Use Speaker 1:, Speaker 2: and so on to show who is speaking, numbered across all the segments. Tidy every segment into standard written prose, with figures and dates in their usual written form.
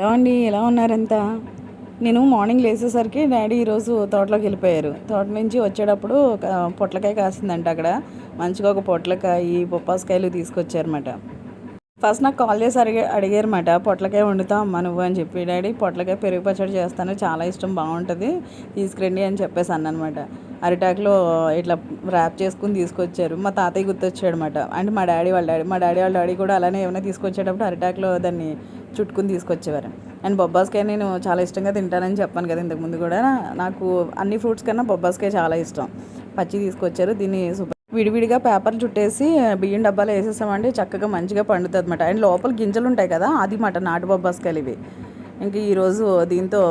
Speaker 1: ఎలా అండి, ఎలా ఉన్నారంతా? నేను మార్నింగ్ లేచేసరికి డాడీ ఈరోజు తోటలోకి వెళ్ళిపోయారు. తోట నుంచి వచ్చేటప్పుడు పొట్లకాయ కాసిందంట అక్కడ. మంచిగా ఒక పొట్లకాయ, బొప్పాస్కాయలు తీసుకొచ్చారన్నమాట. ఫస్ట్ నాకు కాల్ చేసి అడిగారన్నమాట, పొట్లకాయ వండుతావు అమ్మ నువ్వు అని చెప్పి. డాడీ పొట్లకాయ పెరుగు పచ్చడి చేస్తాను, చాలా ఇష్టం, బాగుంటుంది, తీసుకురండి అని చెప్పేసి అన్నమాట. అరిటాకులో ఇట్లా ర్యాప్ చేసుకుని తీసుకొచ్చారు. మా తాతయ్య గుర్తొచ్చాడు అనమాట. అంటే మా డాడీ కూడా అలానే ఏమైనా తీసుకొచ్చేటప్పుడు అరిటాకులో దాన్ని చుట్టుకుని తీసుకొచ్చేవారు. అండ్ బొబ్బాస్కాయ నేను చాలా ఇష్టంగా తింటానని చెప్పాను కదా ఇంతకుముందు కూడా. నాకు అన్ని ఫ్రూట్స్ కన్నా బొబ్బాస్కాయ చాలా ఇష్టం. పచ్చి తీసుకొచ్చారు. దీన్ని విడివిడిగా పేపర్ చుట్టేసి బియ్యం డబ్బాలో వేసేసామంటే చక్కగా మంచిగా పండుతుంది అనమాట. అండ్ లోపల గింజలు ఉంటాయి కదా, అది మాట నాటు బొబ్బాస్కాయలు ఇవి. ఇంక ఈరోజు దీంతో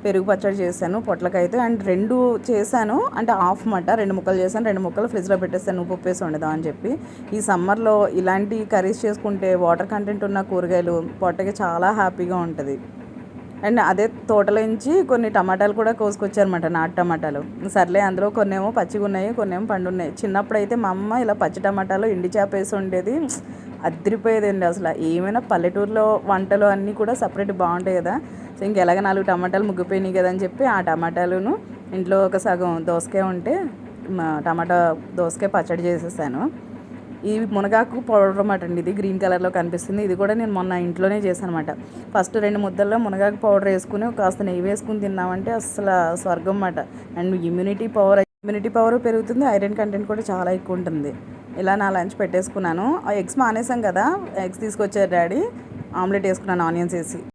Speaker 1: పెరుగు పచ్చడి చేశాను పొట్లకాయతో. అండ్ 2 చేశాను, అంటే హాఫ్ మాట, 2 ముక్కలు చేశాను, 2 ముక్కలు ఫ్రిడ్జ్లో పెట్టేస్తాను ఉప్పు వేసి వండుదాం అని చెప్పి. ఈ సమ్మర్లో ఇలాంటి కర్రీస్ చేసుకుంటే వాటర్ కంటెంట్ ఉన్న కూరగాయలు పొట్టకి చాలా హ్యాపీగా ఉంటుంది. అండ్ అదే తోటలోంచి కొన్ని టమాటాలు కూడా కోసుకొచ్చారన్నమాట, నాటు టమాటాలు. సర్లే, అందులో కొన్నేమో పచ్చిగా ఉన్నాయి, కొన్నేమో పండు ఉన్నాయి. చిన్నప్పుడు అయితే మా అమ్మ ఇలా పచ్చి టమాటాలు ఎండి చేప వేసి ఉండేది, అదిరిపోయేదండి అసలు. ఏమైనా పల్లెటూరులో వంటలు అన్నీ కూడా సపరేట్ బాగుంటాయి కదా. సో ఇంకెలాగ 4 టమాటాలు ముగ్గిపోయినాయి కదా అని చెప్పి ఆ టమాటాలను ఇంట్లో ఒక సగం దోసకాయ ఉంటే టమాటా దోసకాయ పచ్చడి చేసేసాను. ఈ మునగాకు పౌడర్ అన్నమాట అండి, ఇది గ్రీన్ కలర్లో కనిపిస్తుంది. ఇది కూడా నేను మొన్న ఇంట్లోనే చేశాను అనమాట. ఫస్ట్ 2 ముద్దల్లో మునగాకు పౌడర్ వేసుకుని కాస్త నెయ్యి వేసుకుని తిన్నామంటే అసలు స్వర్గం అన్నమాట. అండ్ ఇమ్యూనిటీ పవర్ పెరుగుతుంది, ఐరన్ కంటెంట్ కూడా చాలా ఎక్కువ ఉంటుంది. ఇలా నా లంచ్ పెట్టేసుకున్నాను. ఎగ్స్ మానేసాం కదా, ఎగ్స్ తీసుకొచ్చారు డాడీ, ఆమ్లెట్ వేసుకున్నాను ఆనియన్స్ వేసి.